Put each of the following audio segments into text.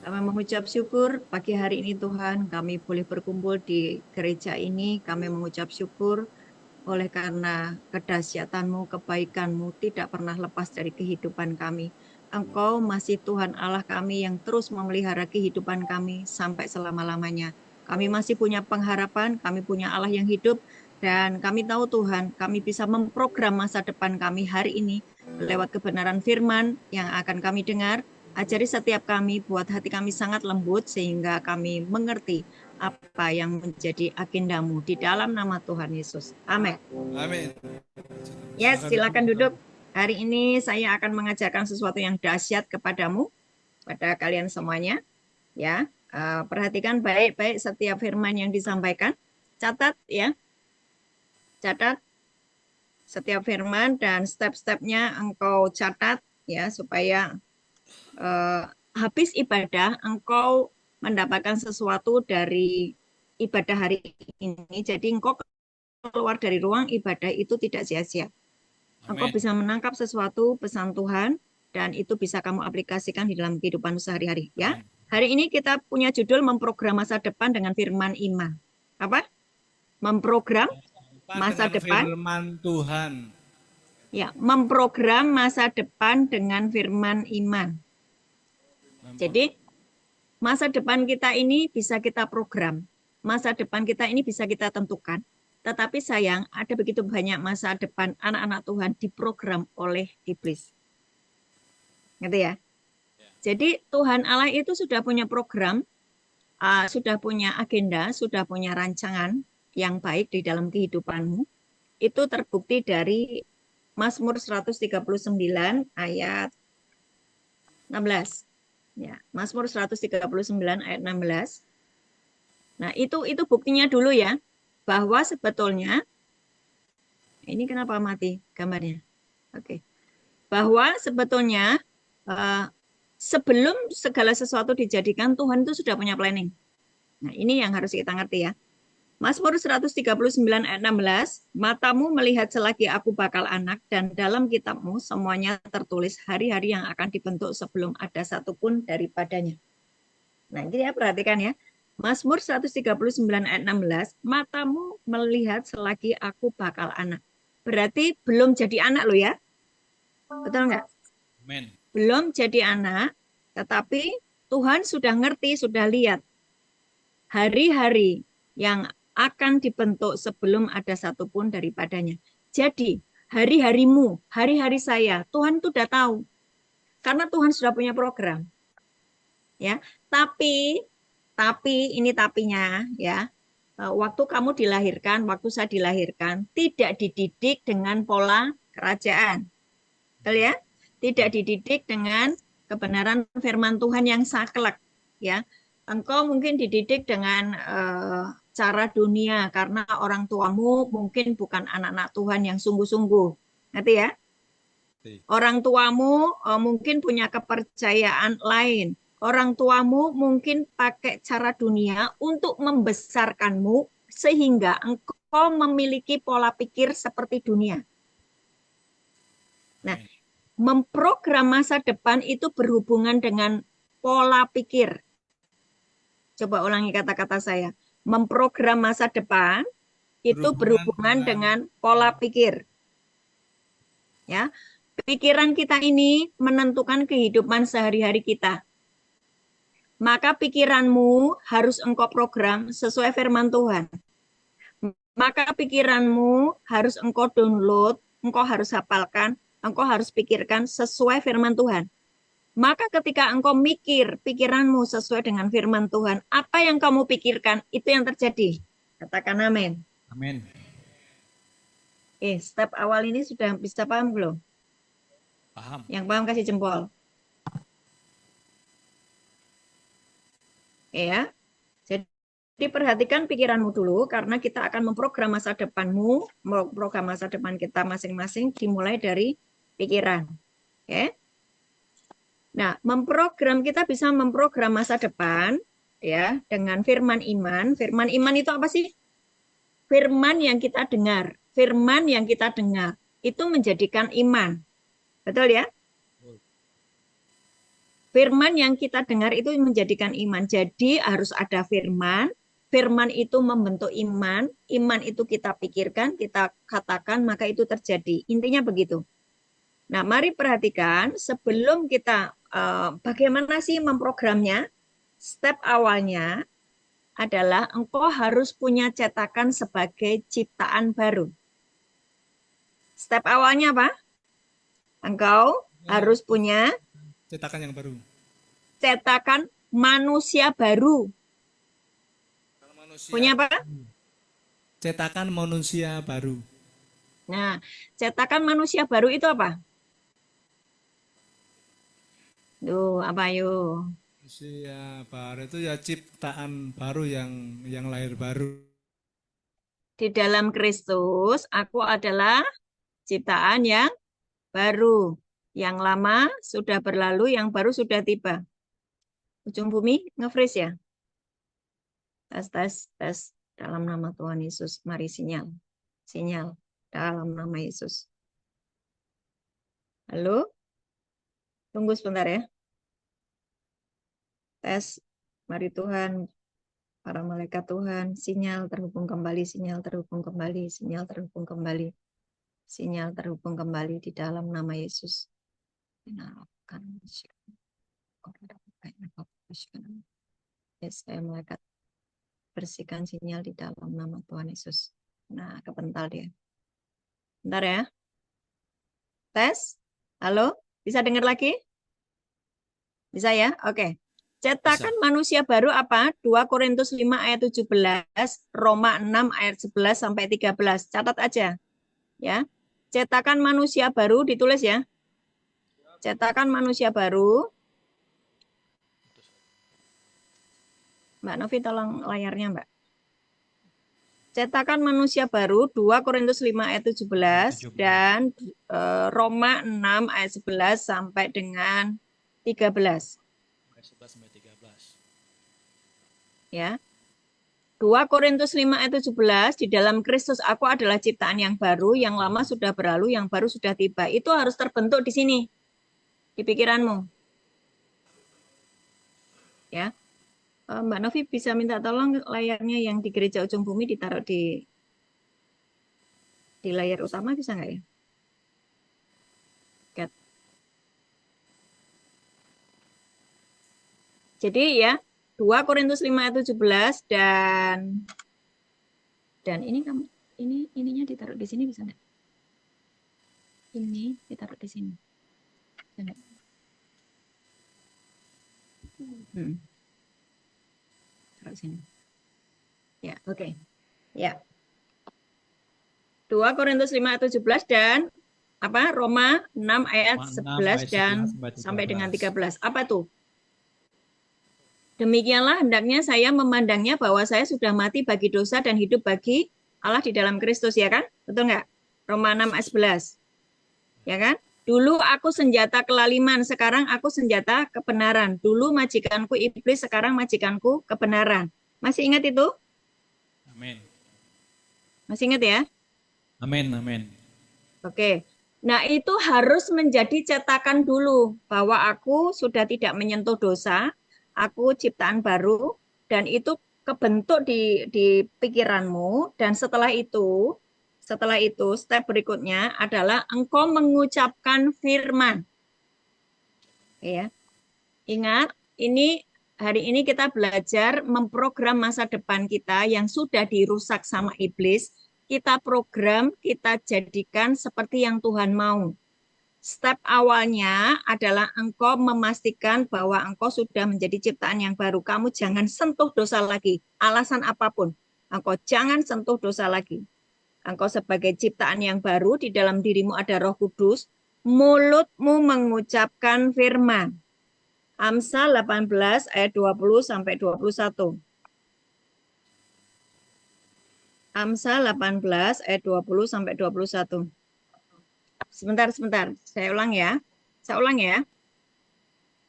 Kami mengucap syukur pagi hari ini Tuhan, kami boleh berkumpul di gereja ini. Kami mengucap syukur oleh karena kedahsyatan-Mu, kebaikan-Mu tidak pernah lepas dari kehidupan kami. Engkau masih Tuhan Allah kami yang terus memelihara kehidupan kami sampai selama-lamanya. Kami masih punya pengharapan, kami punya Allah yang hidup, dan kami tahu Tuhan, kami bisa memprogram masa depan kami hari ini lewat kebenaran firman yang akan kami dengar. Ajari setiap kami, buat hati kami sangat lembut sehingga kami mengerti apa yang menjadi agendamu di dalam nama Tuhan Yesus. Amin. Amin. Yes, Silakan silakan duduk. duduk. Hari ini saya akan mengajarkan sesuatu yang dahsyat kepadamu, pada kalian semuanya. Ya, perhatikan baik-baik setiap firman yang disampaikan. Catat ya, catat setiap firman dan step-stepnya engkau catat ya supaya habis ibadah engkau mendapatkan sesuatu dari ibadah hari ini. Jadi engkau keluar dari ruang ibadah itu tidak sia-sia. Engkau Amin. bisa menangkap sesuatu pesan Tuhan dan itu bisa kamu aplikasikan di dalam kehidupan sehari-hari ya. Amin. Hari ini kita punya judul memprogram masa depan dengan firman iman. Apa? Memprogram masa Dengan depan. firman Tuhan. Ya, memprogram masa depan dengan firman iman. Jadi, masa depan kita ini bisa kita program. Masa depan kita ini bisa kita tentukan. Tetapi sayang, ada begitu banyak masa depan anak-anak Tuhan diprogram oleh iblis. Gitu ya. Jadi Tuhan Allah itu sudah punya program, sudah punya agenda, sudah punya rancangan yang baik di dalam kehidupanmu. Itu terbukti dari Mazmur 139 ayat 16. Ya, Mazmur 139 ayat 16. Nah, itu buktinya dulu ya, bahwa sebetulnya ini kenapa mati gambarnya? Oke. Bahwa sebetulnya uh, sebelum segala sesuatu dijadikan, Tuhan itu sudah punya planning. Nah, ini yang harus kita ngerti ya. Mazmur 139 ayat 16, matamu melihat selagi aku bakal anak, dan dalam kitabmu semuanya tertulis hari-hari yang akan dibentuk sebelum ada satupun daripadanya. Nah, ini ya perhatikan ya. Mazmur 139 ayat 16, matamu melihat selagi aku bakal anak. Berarti belum jadi anak loh ya. Betul nggak? Amin. Belum jadi anak, tetapi Tuhan sudah ngerti, sudah lihat hari-hari yang akan dibentuk sebelum ada satupun daripadanya. Jadi, hari-harimu, hari-hari saya, Tuhan itu sudah tahu. Karena Tuhan sudah punya program. Ya, tapi ini tapinya ya. Waktu kamu dilahirkan, waktu saya dilahirkan, tidak dididik dengan pola kerajaan. Betul ya? Tidak dididik dengan kebenaran firman Tuhan yang saklek ya. Engkau mungkin dididik dengan cara dunia karena orang tuamu mungkin bukan anak-anak Tuhan yang sungguh-sungguh. Ngerti ya? Orang tuamu mungkin punya kepercayaan lain. Orang tuamu mungkin pakai cara dunia untuk membesarkanmu sehingga engkau memiliki pola pikir seperti dunia. Nah, memprogram masa depan itu berhubungan dengan pola pikir. Coba ulangi kata-kata saya. Memprogram masa depan itu Berhubungan berhubungan dengan dengan pola pikir. Ya, pikiran kita ini menentukan kehidupan sehari-hari kita. Maka pikiranmu harus engkau program sesuai firman Tuhan. Maka pikiranmu harus engkau download, engkau harus hafalkan, engkau harus pikirkan sesuai firman Tuhan. Maka ketika engkau mikir pikiranmu sesuai dengan firman Tuhan, apa yang kamu pikirkan itu yang terjadi. Katakan amin. Amin. Step awal ini sudah bisa paham belum? Paham. Yang paham kasih jempol. Ya. Jadi perhatikan pikiranmu dulu karena kita akan memprogram masa depanmu, memprogram masa depan kita masing-masing dimulai dari pikiran. Oke. Nah, memprogram kita bisa memprogram masa depan ya dengan firman iman. Firman iman itu apa sih? Firman yang kita dengar, firman yang kita dengar itu menjadikan iman. Betul ya? Firman yang kita dengar itu menjadikan iman. Jadi harus ada firman. Firman itu membentuk iman. Iman itu kita pikirkan, kita katakan, maka itu terjadi. Intinya begitu. Nah, mari perhatikan sebelum kita bagaimana sih memprogramnya. Step awalnya adalah engkau harus punya cetakan sebagai ciptaan baru. Step awalnya apa? Engkau harus punya Cetakan yang baru. cetakan manusia baru. Kalau manusia, Punya apa? cetakan manusia baru. Nah, cetakan manusia baru itu apa? Duh, apa yuk? Manusia baru itu ya ciptaan baru yang lahir baru. Di dalam Kristus, aku adalah ciptaan yang baru. Yang lama sudah berlalu, yang baru sudah tiba. Ujung bumi nge-freeze ya? Tes, tes, tes. Dalam nama Tuhan Yesus, mari sinyal. Sinyal dalam nama Yesus. Halo? Tunggu sebentar ya. Tes. Mari Tuhan, para malaikat Tuhan, sinyal terhubung kembali, sinyal terhubung kembali, sinyal terhubung kembali. Sinyal terhubung kembali di dalam nama Yesus. Yes, saya malaikat. Bersihkan sinyal di dalam nama Tuhan Yesus. Nah, kepental dia. Bentar ya. Tes. Halo? Bisa dengar lagi? Bisa ya? Oke. Cetakan manusia baru apa? 2 Korintus 5 ayat 17, Roma 6 ayat 11 sampai 13. Catat aja. Ya. Cetakan manusia baru ditulis ya. Cetakan manusia baru. Mbak Novi tolong layarnya, Mbak. Cetakan manusia baru 2 Korintus 5 ayat 17 dan Roma 6 ayat 11 sampai dengan 13. Ayat 11 sampai 13. Ya. 2 Korintus 5 ayat 17, di dalam Kristus aku adalah ciptaan yang baru, yang lama sudah berlalu, yang baru sudah tiba. Itu harus terbentuk di sini, di pikiranmu. Ya. Mbak Novi bisa minta tolong layarnya yang di gereja ujung bumi ditaruh di layar utama, bisa nggak ya? Gat. Jadi ya, 2 Korintus 5 ayat 17 dan ini kamu ininya ditaruh di sini bisa nggak? Ini ditaruh di sini. Bisa nggak? Taruh sini. Ya, oke. Ya. 2 Korintus 5 ayat 17 dan apa? Roma 6 ayat 11 dan sampai dengan 13. Apa tuh? Demikianlah hendaknya saya memandangnya bahwa saya sudah mati bagi dosa dan hidup bagi Allah di dalam Kristus, ya kan? Betul nggak? Roma 6 ayat 11. Ya kan? Dulu aku senjata kelaliman, sekarang aku senjata kebenaran. Dulu majikanku iblis, sekarang majikanku kebenaran. Masih ingat itu? Amin. Masih ingat ya? Amin, amin. Oke. Nah, itu harus menjadi cetakan dulu bahwa aku sudah tidak menyentuh dosa, aku ciptaan baru, dan itu kebentuk di pikiranmu. Dan setelah itu step berikutnya adalah engkau mengucapkan firman. Ya. Ingat, hari ini kita belajar memprogram masa depan kita yang sudah dirusak sama iblis. Kita program, kita jadikan seperti yang Tuhan mau. Step awalnya adalah engkau memastikan bahwa engkau sudah menjadi ciptaan yang baru. Kamu jangan sentuh dosa lagi. Alasan apapun, engkau jangan sentuh dosa lagi. Engkau sebagai ciptaan yang baru, di dalam dirimu ada Roh Kudus, mulutmu mengucapkan firman. Amsal 18 ayat 20 sampai 21. Amsal 18 ayat 20 sampai 21. Sebentar. Saya ulang ya.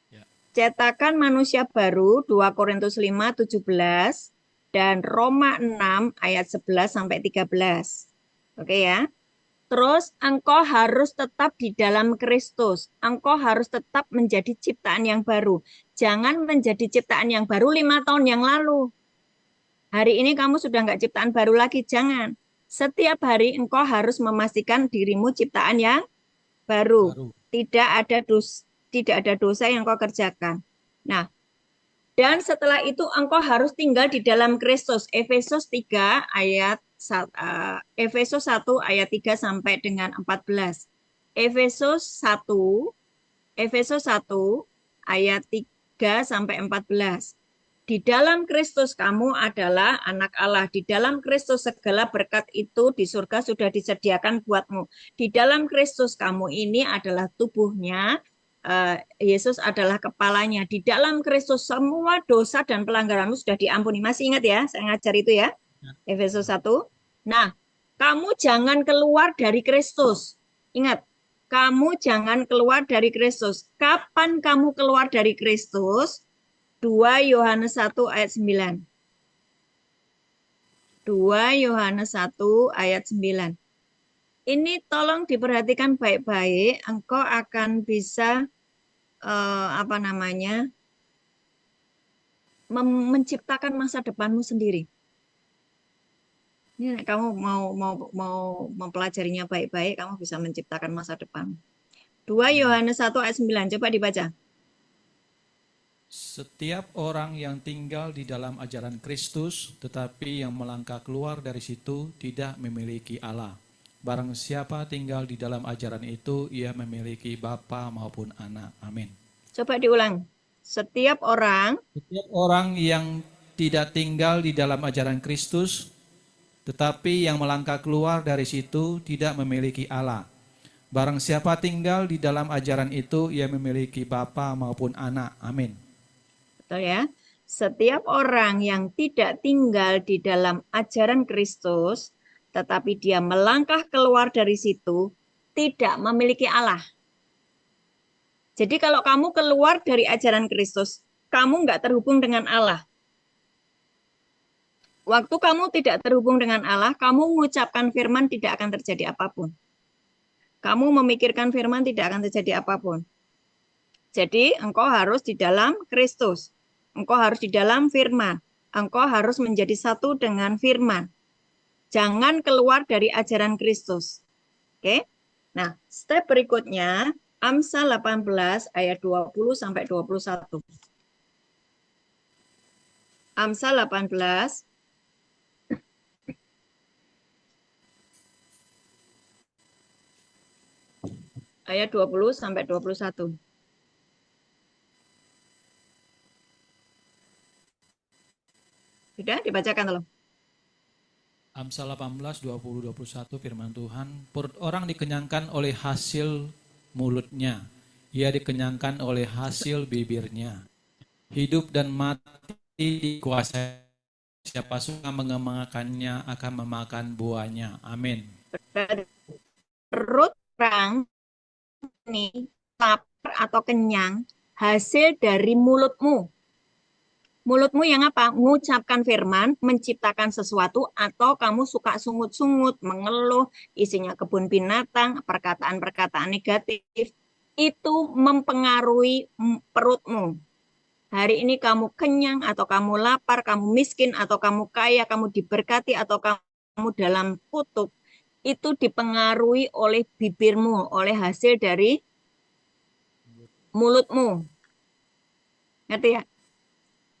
Ya. Cetakan manusia baru 2 Korintus 5 17 dan Roma 6 ayat 11 sampai 13. Oke ya. Terus engkau harus tetap di dalam Kristus. Engkau harus tetap menjadi ciptaan yang baru. Jangan menjadi ciptaan yang baru 5 tahun yang lalu. Hari ini kamu sudah nggak ciptaan baru lagi. Jangan. Setiap hari engkau harus memastikan dirimu ciptaan yang baru. Tidak ada dosa yang kau kerjakan. Nah, dan setelah itu engkau harus tinggal di dalam Kristus. Efesus 1 ayat 3 sampai dengan 14. Efesus 1 ayat 3 sampai 14. Di dalam Kristus kamu adalah anak Allah. Di dalam Kristus segala berkat itu di surga sudah disediakan buatmu. Di dalam Kristus kamu ini adalah tubuhnya, Yesus adalah kepalanya. Di dalam Kristus semua dosa dan pelanggaranmu sudah diampuni. Masih ingat ya, saya ngajar itu ya. Efesus 1. Nah, kamu jangan keluar dari Kristus. Ingat, kamu jangan keluar dari Kristus. Kapan kamu keluar dari Kristus? 2 Yohanes 1 ayat 9. 2 Yohanes 1 ayat 9. Ini tolong diperhatikan baik-baik. Engkau akan bisa menciptakan masa depanmu sendiri. Ini kamu mau mempelajarinya baik-baik, kamu bisa menciptakan masa depan. 2 Yohanes 1 ayat 9. Coba dibaca. Setiap orang yang tinggal di dalam ajaran Kristus, tetapi yang melangkah keluar dari situ tidak memiliki Allah. Barang siapa tinggal di dalam ajaran itu, ia memiliki Bapa maupun Anak. Amin. Coba diulang. Setiap orang yang tidak tinggal di dalam ajaran Kristus, tetapi yang melangkah keluar dari situ tidak memiliki Allah. Barang siapa tinggal di dalam ajaran itu, ia memiliki Bapa maupun Anak. Amin. Betul ya. Setiap orang yang tidak tinggal di dalam ajaran Kristus, tetapi dia melangkah keluar dari situ, tidak memiliki Allah. Jadi kalau kamu keluar dari ajaran Kristus, kamu nggak terhubung dengan Allah. Waktu kamu tidak terhubung dengan Allah, kamu mengucapkan firman tidak akan terjadi apapun. Kamu memikirkan firman tidak akan terjadi apapun. Jadi engkau harus di dalam Kristus. Engkau harus di dalam firman. Engkau harus menjadi satu dengan firman. Jangan keluar dari ajaran Kristus. Oke? Nah, step berikutnya Amsal 18 ayat 20 sampai 21. Amsal 18 ayat 20 sampai 21. Sudah dibacakan tolong. Amsal 18, 20, 21 firman Tuhan, perut orang dikenyangkan oleh hasil mulutnya, ia dikenyangkan oleh hasil bibirnya. Hidup dan mati dikuasai, siapa suka mengemakannya akan memakan buahnya. Amin. Perut orang ini lapar atau kenyang hasil dari mulutmu. Mulutmu yang apa? Mengucapkan firman, menciptakan sesuatu, atau kamu suka sungut-sungut, mengeluh, isinya kebun binatang, perkataan-perkataan negatif, itu mempengaruhi perutmu. Hari ini kamu kenyang, atau kamu lapar, kamu miskin, atau kamu kaya, kamu diberkati, atau kamu dalam kutuk, itu dipengaruhi oleh bibirmu, oleh hasil dari mulutmu. Ngerti ya?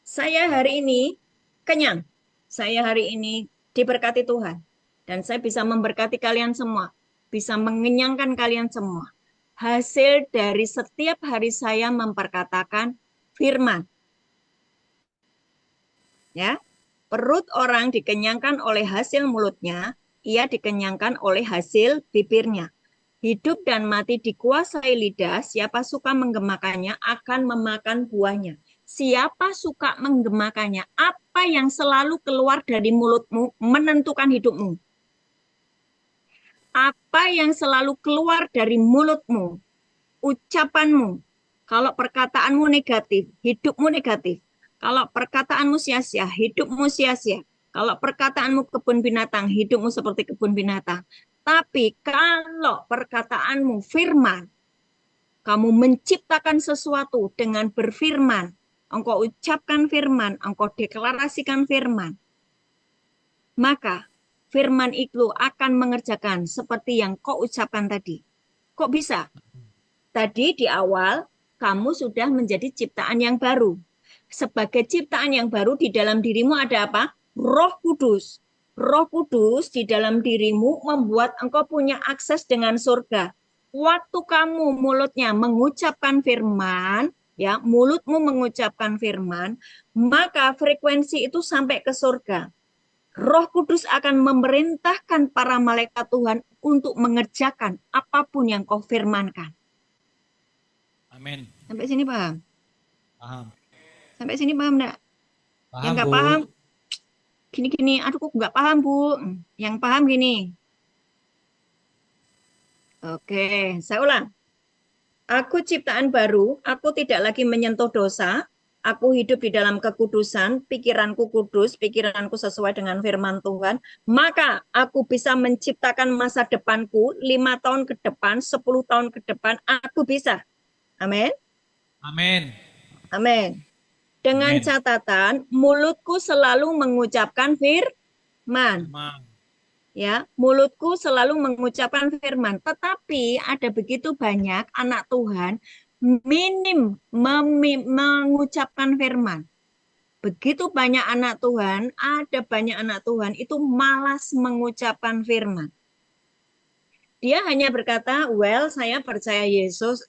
Saya hari ini kenyang. Saya hari ini diberkati Tuhan. Dan saya bisa memberkati kalian semua. Bisa mengenyangkan kalian semua. Hasil dari setiap hari saya memperkatakan firman. Ya, perut orang dikenyangkan oleh hasil mulutnya, ia dikenyangkan oleh hasil bibirnya. Hidup dan mati dikuasai lidah, siapa suka menggemakannya akan memakan buahnya. Siapa suka menggemakannya, apa yang selalu keluar dari mulutmu menentukan hidupmu. Apa yang selalu keluar dari mulutmu, ucapanmu. Kalau perkataanmu negatif, hidupmu negatif. Kalau perkataanmu sia-sia, hidupmu sia-sia. Kalau perkataanmu kebun binatang, hidupmu seperti kebun binatang. Tapi kalau perkataanmu firman, kamu menciptakan sesuatu dengan berfirman, engkau ucapkan firman, engkau deklarasikan firman, maka firman itu akan mengerjakan seperti yang kau ucapkan tadi. Kok bisa? Tadi di awal, kamu sudah menjadi ciptaan yang baru. Sebagai ciptaan yang baru di dalam dirimu ada apa? Roh Kudus. Roh Kudus di dalam dirimu membuat engkau punya akses dengan surga. Waktu kamu mulutnya mengucapkan firman, ya, mulutmu mengucapkan firman, maka frekuensi itu sampai ke surga. Roh Kudus akan memerintahkan para malaikat Tuhan untuk mengerjakan apapun yang kau firmankan. Amin. Sampai sini paham? Paham. Sampai sini paham enggak? Yang Paham, nggak Bu. paham, gini-gini, aduh kok nggak paham, Bu. Yang paham gini. Oke, saya ulang. Aku ciptaan baru, aku tidak lagi menyentuh dosa, aku hidup di dalam kekudusan, pikiranku kudus, pikiranku sesuai dengan firman Tuhan, maka aku bisa menciptakan masa depanku 5 tahun ke depan, 10 tahun ke depan, aku bisa. Amin. Amin. Amin. Dengan Amin. catatan, mulutku selalu mengucapkan firman. Firman. Ya, mulutku selalu mengucapkan firman. Tetapi ada begitu banyak anak Tuhan minim mengucapkan firman. Begitu banyak anak Tuhan, ada banyak anak Tuhan itu malas mengucapkan firman. Dia hanya berkata, well, saya percaya Yesus,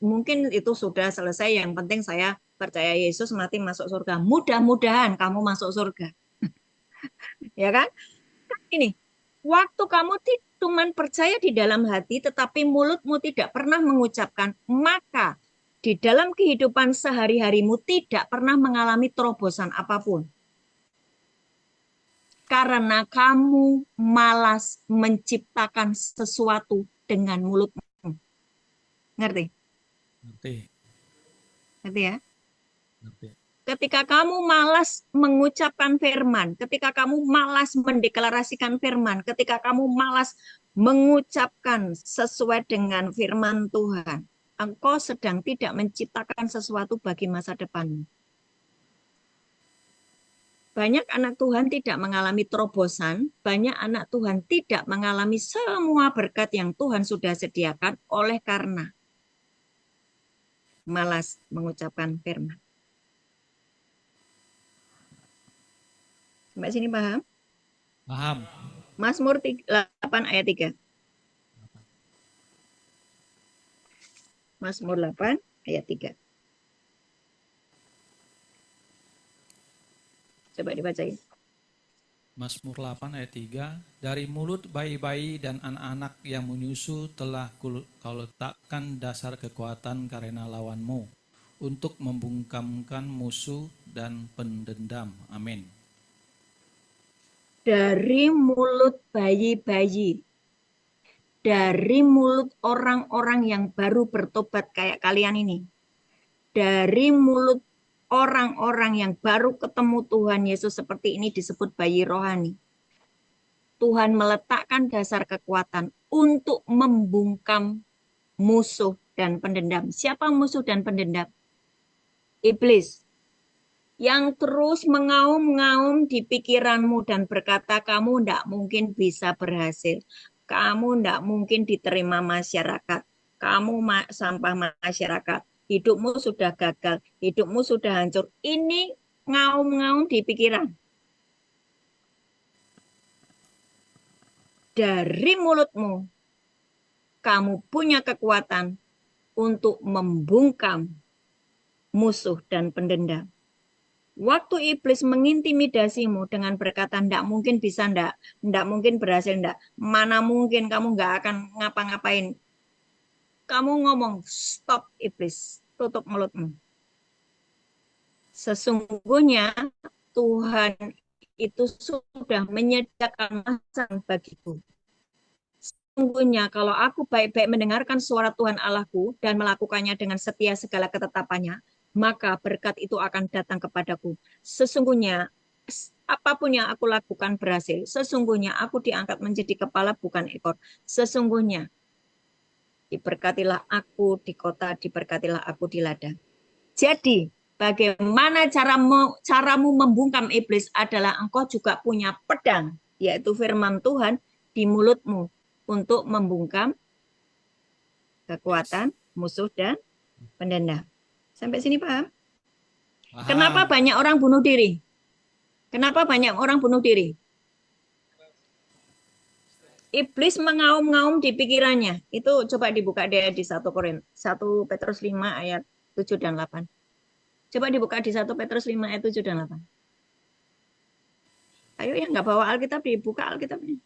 mungkin itu sudah selesai, yang penting saya percaya Yesus mati masuk surga. Mudah-mudahan kamu masuk surga. Ya kan? Ini, waktu kamu cuma percaya di dalam hati, tetapi mulutmu tidak pernah mengucapkan, maka di dalam kehidupan sehari-harimu tidak pernah mengalami terobosan apapun. Karena kamu malas menciptakan sesuatu dengan mulutmu. Ngerti? Ngerti. Ngerti ya? Ngerti. Ketika kamu malas mengucapkan firman, ketika kamu malas mendeklarasikan firman, ketika kamu malas mengucapkan sesuai dengan firman Tuhan, engkau sedang tidak menciptakan sesuatu bagi masa depanmu. Banyak anak Tuhan tidak mengalami terobosan, banyak anak Tuhan tidak mengalami semua berkat yang Tuhan sudah sediakan oleh karena malas mengucapkan firman. Sampai sini paham? Paham. Mazmur 8 ayat 3. Mazmur 8 ayat 3. Coba dibacain. Mazmur 8 ayat 3, dari mulut bayi-bayi dan anak-anak yang menyusu telah kau letakkan dasar kekuatan karena lawanmu, untuk membungkamkan musuh dan pendendam. Amin. Dari mulut bayi-bayi, dari mulut orang-orang yang baru bertobat kayak kalian ini, dari mulut orang-orang yang baru ketemu Tuhan Yesus seperti ini disebut bayi rohani. Tuhan meletakkan dasar kekuatan untuk membungkam musuh dan pendendam. Siapa musuh dan pendendam? Iblis. Yang terus mengaum-ngaum di pikiranmu dan berkata kamu tidak mungkin bisa berhasil. Kamu tidak mungkin diterima masyarakat. Kamu sampah masyarakat. Hidupmu sudah gagal. Hidupmu sudah hancur. Ini ngaum-ngaum di pikiran. Dari mulutmu, kamu punya kekuatan untuk membungkam musuh dan pendendam. Waktu iblis mengintimidasimu dengan berkata, ndak mungkin bisa, ndak mungkin berhasil, ndak, mana mungkin kamu nggak akan ngapa-ngapain. Kamu ngomong, stop iblis, tutup mulutmu. Sesungguhnya Tuhan itu sudah menyediakan masa bagiku. Sesungguhnya kalau aku baik-baik mendengarkan suara Tuhan Allahku dan melakukannya dengan setia segala ketetapannya, maka berkat itu akan datang kepadaku. Sesungguhnya apapun yang aku lakukan berhasil. Sesungguhnya aku diangkat menjadi kepala bukan ekor. Sesungguhnya diberkatilah aku di kota, diberkatilah aku di ladang. Jadi, bagaimana caramu membungkam iblis adalah engkau juga punya pedang, yaitu firman Tuhan di mulutmu untuk membungkam kekuatan musuh dan pendendam. Sampai sini paham? Kenapa banyak orang bunuh diri? Kenapa banyak orang bunuh diri? Iblis mengaum-ngaum di pikirannya. Itu coba dibuka deh di 1 Petrus 5 ayat 7 dan 8. Coba dibuka di 1 Petrus 5 ayat 7 dan 8. Ayo yang nggak bawa Alkitab, dibuka Alkitabnya.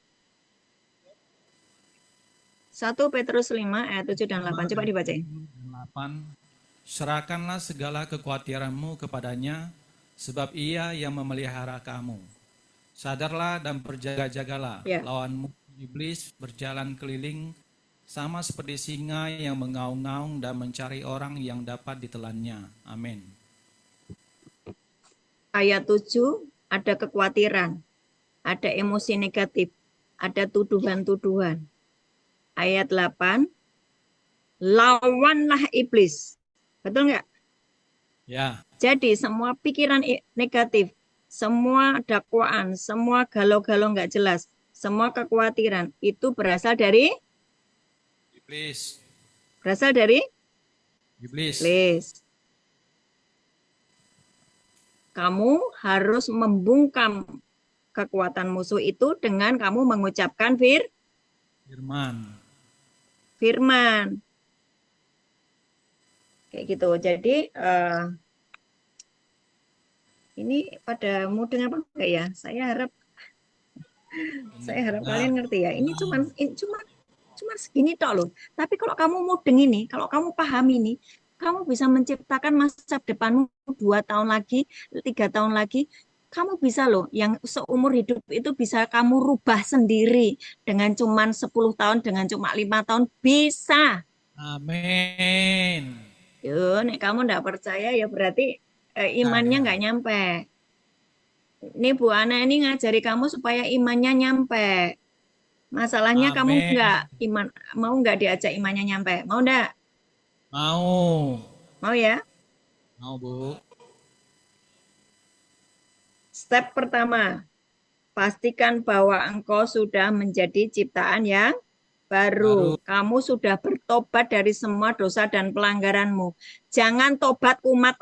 1 Petrus 5 ayat 7 dan 8. Coba dibacain. 8. Serahkanlah segala kekhawatiranmu kepadanya, sebab ia yang memelihara kamu. Sadarlah dan berjaga-jagalah, Ya. lawanmu iblis berjalan keliling, sama seperti singa yang mengaung-ngaung dan mencari orang yang dapat ditelannya. Amin. Ayat 7 ada kekhawatiran, ada emosi negatif, ada tuduhan-tuduhan. Ayat 8, lawanlah iblis. Betul nggak? Ya, Jadi semua pikiran negatif, semua dakwaan, semua galau-galau nggak jelas, semua kekhawatiran itu berasal dari iblis. iblis. Kamu harus membungkam kekuatan musuh itu dengan kamu mengucapkan firman. Kayak gitu. Jadi ini pada mudeng apa enggak ya? Saya harap kalian ngerti ya. Ini cuma segini tok loh. Tapi kalau kamu mudeng ini, kalau kamu paham ini, kamu bisa menciptakan masa depanmu 2 tahun lagi, 3 tahun lagi. Kamu bisa loh, yang seumur hidup itu bisa kamu rubah sendiri dengan cuma 10 tahun, dengan cuma 5 tahun, bisa. Amin. Yo, nek kamu enggak percaya ya berarti imannya nggak nyampe. Ini Bu Ana ini ngajari kamu supaya imannya nyampe. Masalahnya kamu mau nggak diajak imannya nyampe? Mau enggak? Mau. Mau ya? Mau, Bu. Step pertama, pastikan bahwa engkau sudah menjadi ciptaan yang baru. Kamu sudah bertobat dari semua dosa dan pelanggaranmu. Jangan tobat kumat.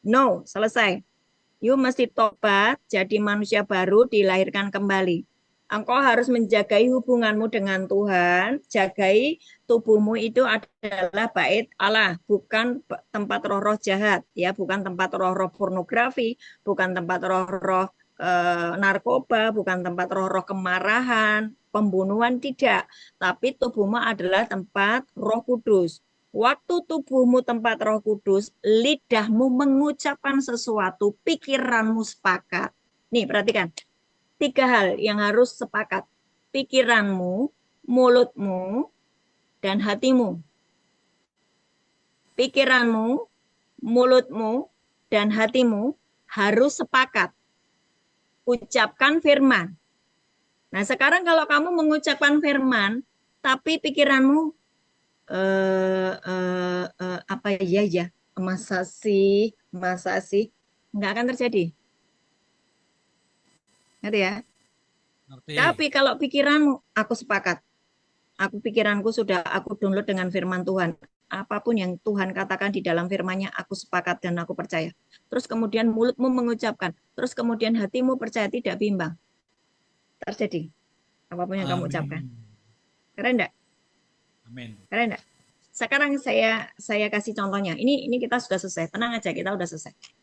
No, selesai. You mesti tobat, jadi manusia baru, dilahirkan kembali. Engkau harus menjagai hubunganmu dengan Tuhan, jagai tubuhmu itu adalah bait Allah, bukan tempat roh-roh jahat, ya, bukan tempat roh-roh pornografi, bukan tempat roh-roh narkoba, bukan tempat roh-roh kemarahan, pembunuhan, tidak. Tapi tubuhmu adalah tempat Roh Kudus. Waktu tubuhmu tempat Roh Kudus, lidahmu mengucapkan sesuatu, pikiranmu sepakat. Nih, perhatikan. 3 hal yang harus sepakat. Pikiranmu, mulutmu, dan hatimu. Pikiranmu, mulutmu, dan hatimu harus sepakat. Ucapkan firman. Nah, sekarang kalau kamu mengucapkan firman, tapi pikiranmu apa ya, masa sih, nggak akan terjadi. Ngerti ya? Ngerti. Tapi kalau pikiranmu, aku sepakat. Pikiranku sudah aku download dengan firman Tuhan. Apapun yang Tuhan katakan di dalam firman-Nya, aku sepakat dan aku percaya. Terus kemudian mulutmu mengucapkan, terus kemudian hatimu percaya, tidak bimbang. Terjadi. Apapun yang kamu ucapkan. Keren enggak? Amin. Keren enggak? Sekarang saya kasih contohnya. Ini kita sudah selesai. Tenang aja, kita sudah selesai.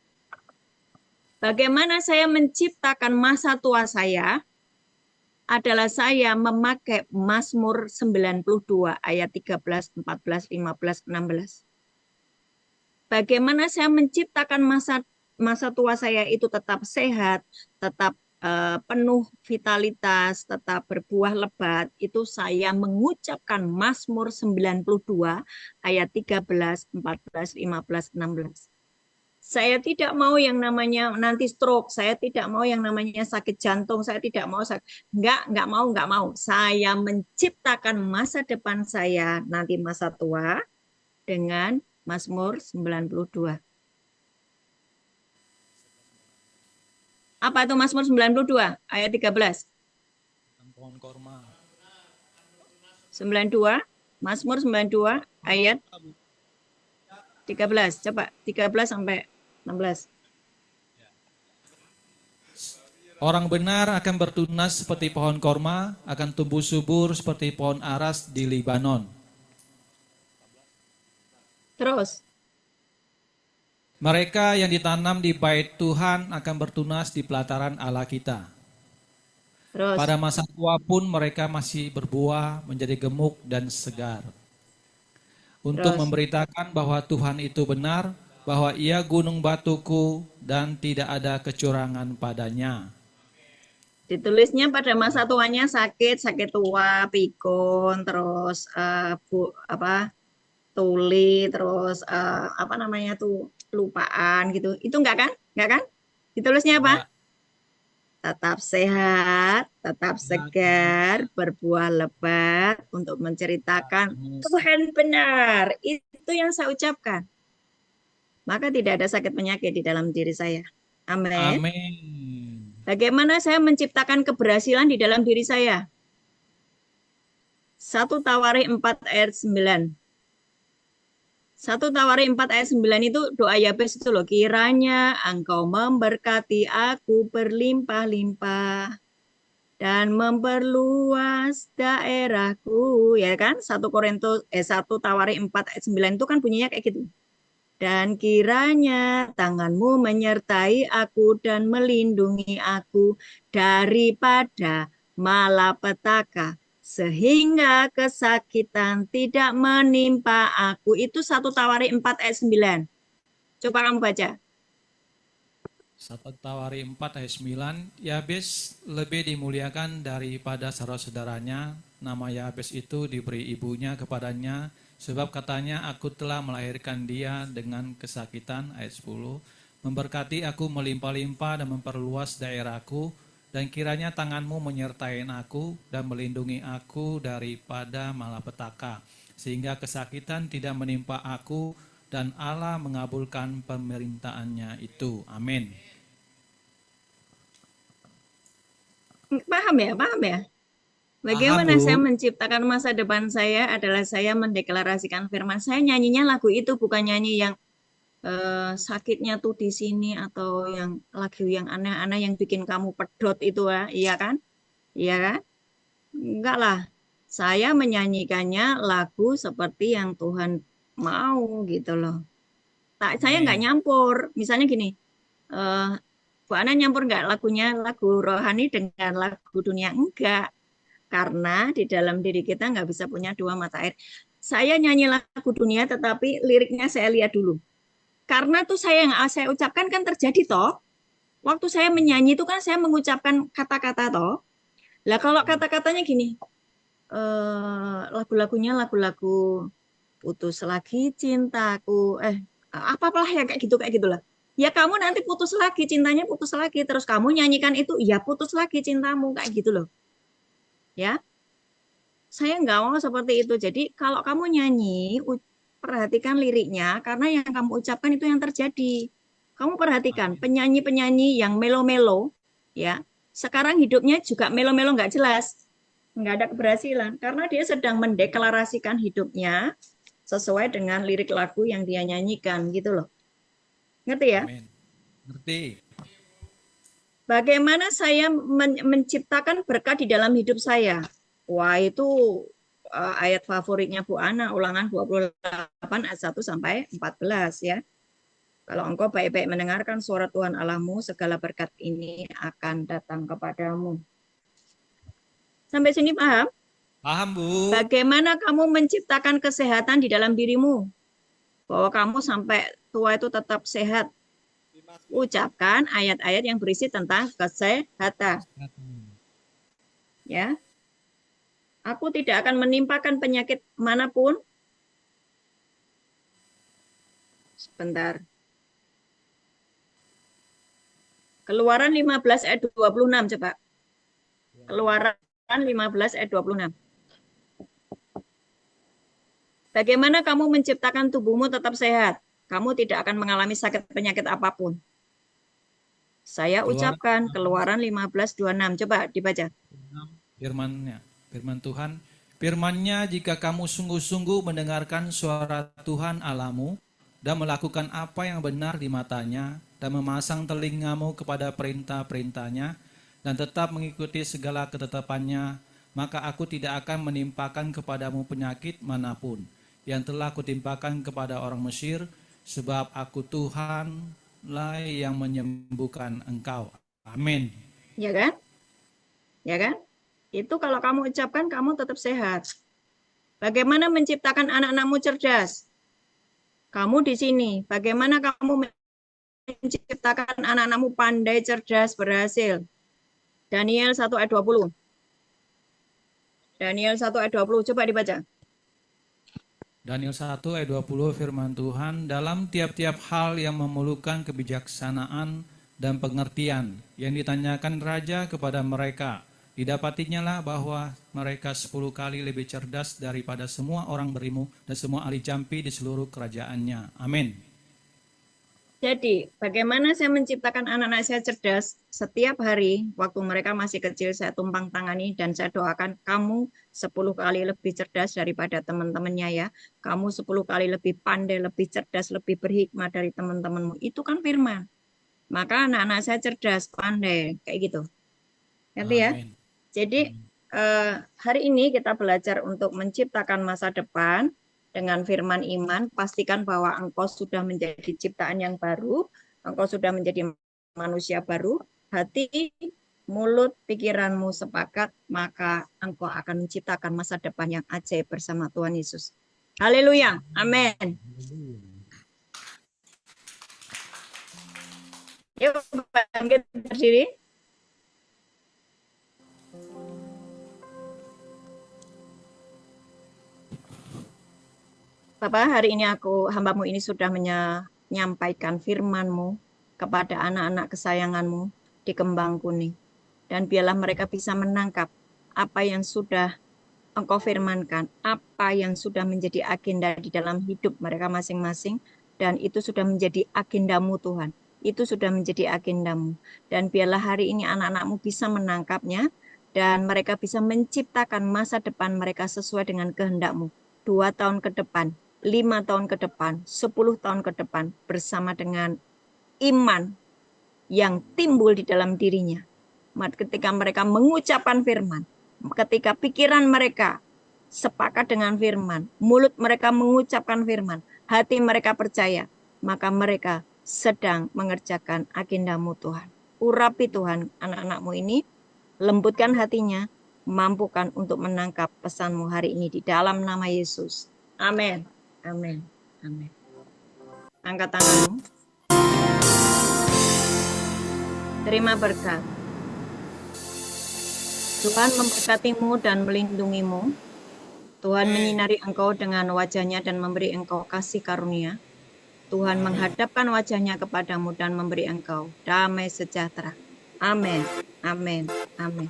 Bagaimana saya menciptakan masa tua saya adalah saya memakai Mazmur 92 ayat 13, 14, 15, 16. Bagaimana saya menciptakan masa tua saya itu tetap sehat, tetap penuh vitalitas, tetap berbuah lebat, itu saya mengucapkan Mazmur 92 ayat 13, 14, 15, 16. Saya tidak mau yang namanya nanti stroke, saya tidak mau yang namanya sakit jantung, saya tidak mau enggak mau. Saya menciptakan masa depan saya nanti masa tua dengan Mazmur 92. Apa itu Mazmur 92 ayat 13? Pohon korma. 92, Mazmur 92 ayat 13. Coba 13 sampai 16. Orang benar akan bertunas seperti pohon korma, akan tumbuh subur seperti pohon aras di Libanon. Terus, Mereka yang ditanam di bait Tuhan akan bertunas di pelataran Allah kita. terus. Pada masa tua pun mereka masih berbuah, menjadi gemuk dan segar. Untuk Terus. memberitakan bahwa Tuhan itu benar, bahwa Ia gunung batuku dan tidak ada kecurangan padanya. Ditulisnya pada masa tuanya sakit tua, pikun, terus tuli, terus apa namanya tuh lupaan gitu. Itu enggak kan? Enggak kan? Ditulisnya apa? Enggak. Tetap sehat, tetap segar, berbuah lebat untuk menceritakan Tuhan benar. Itu yang saya ucapkan. Maka tidak ada sakit penyakit di dalam diri saya. Amin. Amin. Bagaimana saya menciptakan keberhasilan di dalam diri saya? 1 Tawarikh 4 ayat 9. 1 Tawarikh 4 ayat 9 itu doa Yabes itu loh. Kiranya engkau memberkati aku berlimpah-limpah dan memperluas daerahku. Ya kan? 1 Tawarikh 4 ayat 9 itu kan bunyinya kayak gitu. Dan kiranya tanganmu menyertai aku dan melindungi aku daripada malapetaka, sehingga kesakitan tidak menimpa aku. Itu 1 Tawarikh 4 ayat 9. Coba kamu baca. 1 Tawarikh 4 ayat 9, Yabes lebih dimuliakan daripada saudara-saudaranya. Nama Yabes itu diberi ibunya kepadanya, sebab katanya aku telah melahirkan dia dengan kesakitan. Ayat 10, memberkati aku melimpah-limpah dan memperluas daerahku, dan kiranya tanganmu menyertai aku dan melindungi aku daripada malapetaka, sehingga kesakitan tidak menimpa aku, dan Allah mengabulkan pemerintahannya itu. Amin. Paham ya? Paham ya? Paham, Bagaimana saya Bu. menciptakan masa depan saya adalah saya mendeklarasikan firman. Saya nyanyinya lagu itu, bukan nyanyi yang sakitnya tuh di sini atau yang lagu yang aneh-aneh yang bikin kamu pedot itu ya, iya kan? Iya kan? Enggak lah. Saya menyanyikannya lagu seperti yang Tuhan mau gitu loh. Saya nggak Amin. nyampur. Misalnya gini, eh, Bu Ana nyampur nggak lagunya lagu rohani dengan lagu dunia? Enggak. Karena di dalam diri kita nggak bisa punya dua mata air. Saya nyanyi lagu dunia tetapi liriknya saya lihat dulu. Karena tuh saya yang saya ucapkan kan terjadi toh. Waktu saya menyanyi itu kan saya mengucapkan kata-kata toh. Lah kalau kata-katanya gini, lagu-lagunya lagu-lagu putus lagi cintaku, apa-apalah ya kayak gitulah. Ya kamu nanti putus lagi, cintanya putus lagi, terus kamu nyanyikan itu, ya putus lagi cintamu kayak gitu loh. Ya, saya nggak mau seperti itu. Jadi kalau kamu nyanyi, perhatikan liriknya, karena yang kamu ucapkan itu yang terjadi. Kamu perhatikan Amin. penyanyi-penyanyi yang melo-melo, ya. Sekarang hidupnya juga melo-melo nggak jelas, nggak ada keberhasilan, karena dia sedang mendeklarasikan hidupnya sesuai dengan lirik lagu yang dia nyanyikan, gitu loh. Ngerti ya? Amin. Ngerti. Bagaimana saya menciptakan berkat di dalam hidup saya? Wah, itu ayat favoritnya Bu Ana, Ulangan 28 ayat 1 sampai 14 ya. Kalau engkau baik-baik mendengarkan suara Tuhan Allahmu, segala berkat ini akan datang kepadamu. Sampai sini paham? Paham, Bu. Bagaimana kamu menciptakan kesehatan di dalam dirimu? Bahwa kamu sampai tua itu tetap sehat. Ucapkan ayat-ayat yang berisi tentang kesehatan. Ya, aku tidak akan menimpakan penyakit manapun. Sebentar. Keluaran 15 ayat 26 coba. Keluaran 15 ayat 26. Bagaimana kamu menciptakan tubuhmu tetap sehat? Kamu tidak akan mengalami sakit penyakit apapun. Saya ucapkan Keluaran 15:26. Coba dibaca. Firman Tuhan, firman-Nya, jika kamu sungguh-sungguh mendengarkan suara Tuhan Allahmu dan melakukan apa yang benar di matanya dan memasang telingamu kepada perintah-perintahnya dan tetap mengikuti segala ketetapannya, maka aku tidak akan menimpakan kepadamu penyakit manapun yang telah kutimpakan kepada orang Mesir, sebab aku Tuhanlah yang menyembuhkan engkau. Amin. Ya kan? Ya kan? Itu kalau kamu ucapkan, kamu tetap sehat. Bagaimana menciptakan anak-anakmu cerdas? Kamu di sini. Bagaimana kamu menciptakan anak-anakmu pandai, cerdas, berhasil? Daniel 1 ayat 20. Daniel 1 ayat 20. Coba dibaca. Daniel 1 ayat 20 firman Tuhan, dalam tiap-tiap hal yang memerlukan kebijaksanaan dan pengertian yang ditanyakan raja kepada mereka, didapatinya lah bahwa mereka 10 kali lebih cerdas daripada semua orang berilmu dan semua ahli jampi di seluruh kerajaannya. Amin. Jadi, bagaimana saya menciptakan anak-anak saya cerdas? Setiap hari, waktu mereka masih kecil, saya tumpang tangani dan saya doakan kamu 10 kali lebih cerdas daripada teman-temannya ya. Kamu 10 kali lebih pandai, lebih cerdas, lebih berhikmah dari teman-temanmu. Itu kan firman. Maka anak-anak saya cerdas, pandai, kayak gitu. Ngerti ya? Jadi, hari ini kita belajar untuk menciptakan masa depan. Dengan firman iman, pastikan bahwa engkau sudah menjadi ciptaan yang baru, engkau sudah menjadi manusia baru, hati, mulut, pikiranmu sepakat, maka engkau akan menciptakan masa depan yang ajaib bersama Tuhan Yesus. Haleluya, amin. Yuk bangkit berdiri. Bapak, hari ini hambamu ini sudah menyampaikan firman-Mu kepada anak-anak kesayangan-Mu di Kembang Kuning. Dan biarlah mereka bisa menangkap apa yang sudah Engkau firmankan, apa yang sudah menjadi agenda di dalam hidup mereka masing-masing, dan itu sudah menjadi agendamu Tuhan. Itu sudah menjadi agendamu. Dan biarlah hari ini anak-anak-Mu bisa menangkapnya, dan mereka bisa menciptakan masa depan mereka sesuai dengan kehendak-Mu. 2 tahun ke depan, 5 tahun ke depan, 10 tahun ke depan, bersama dengan iman yang timbul di dalam dirinya. Ketika mereka mengucapkan firman, ketika pikiran mereka sepakat dengan firman, mulut mereka mengucapkan firman, hati mereka percaya, maka mereka sedang mengerjakan agendamu Tuhan. Urapi Tuhan anak-anakmu ini, lembutkan hatinya, mampukan untuk menangkap pesanmu hari ini di dalam nama Yesus. Amin. Amin. Amin. Angkat tanganmu. Terima berkat. Tuhan memberkatimu dan melindungimu. Tuhan menyinari engkau dengan wajahnya dan memberi engkau kasih karunia. Tuhan menghadapkan wajahnya kepadamu dan memberi engkau damai sejahtera. Amin. Amin. Amin.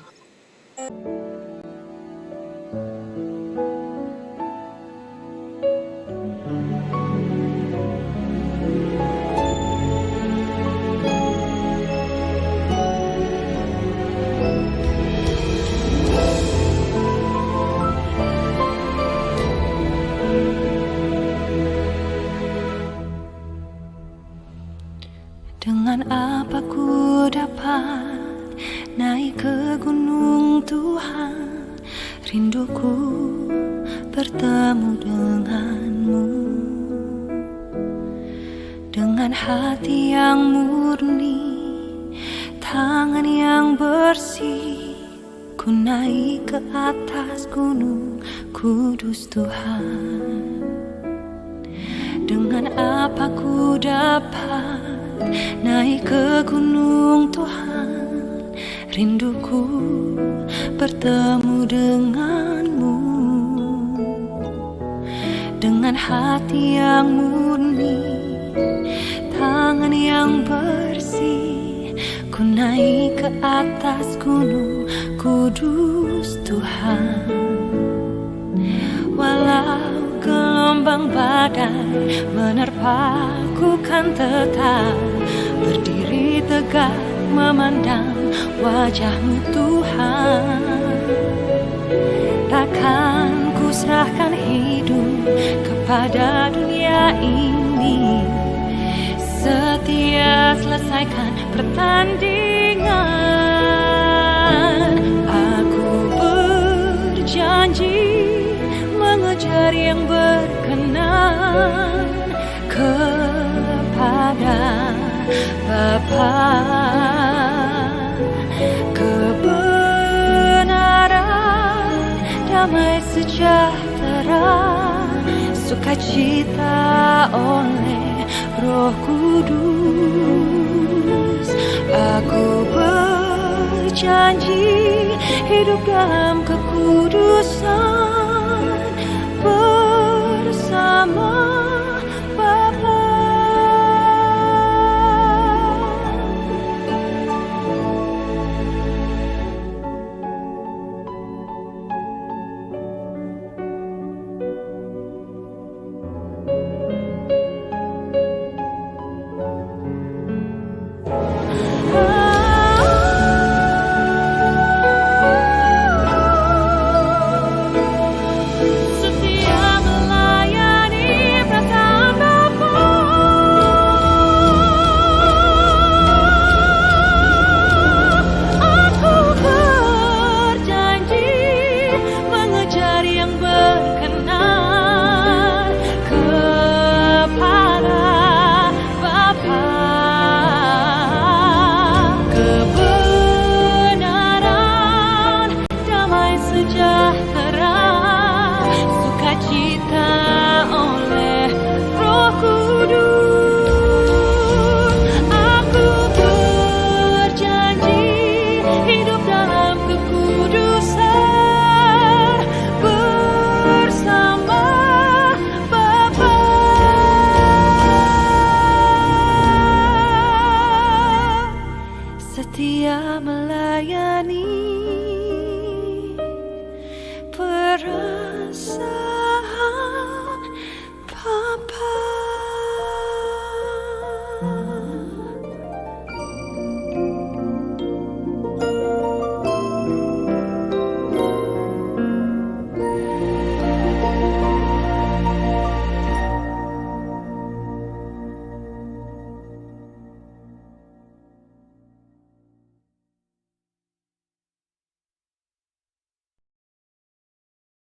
Dengan apa ku dapat naik ke gunung Tuhan, rinduku bertemu denganmu. Dengan hati yang murni, tangan yang bersih, ku naik ke atas gunung kudus Tuhan. Dengan apa ku dapat naik ke gunung Tuhan, rinduku bertemu denganmu. Dengan hati yang murni, tangan yang bersih, ku naik ke atas gunung kudus Tuhan. Walau gelombang badai menerpaku, kan tetap berdiri tegak memandang wajah-Mu Tuhan. Takkan ku serahkan hidup kepada dunia ini, setia selesaikan pertandingan. Aku berjanji mengejar yang berkenan kepada Bapa. Kebenaran, damai sejahtera, sukacita oleh Roh Kudus. Aku berjanji hidup dalam kekudusan bersama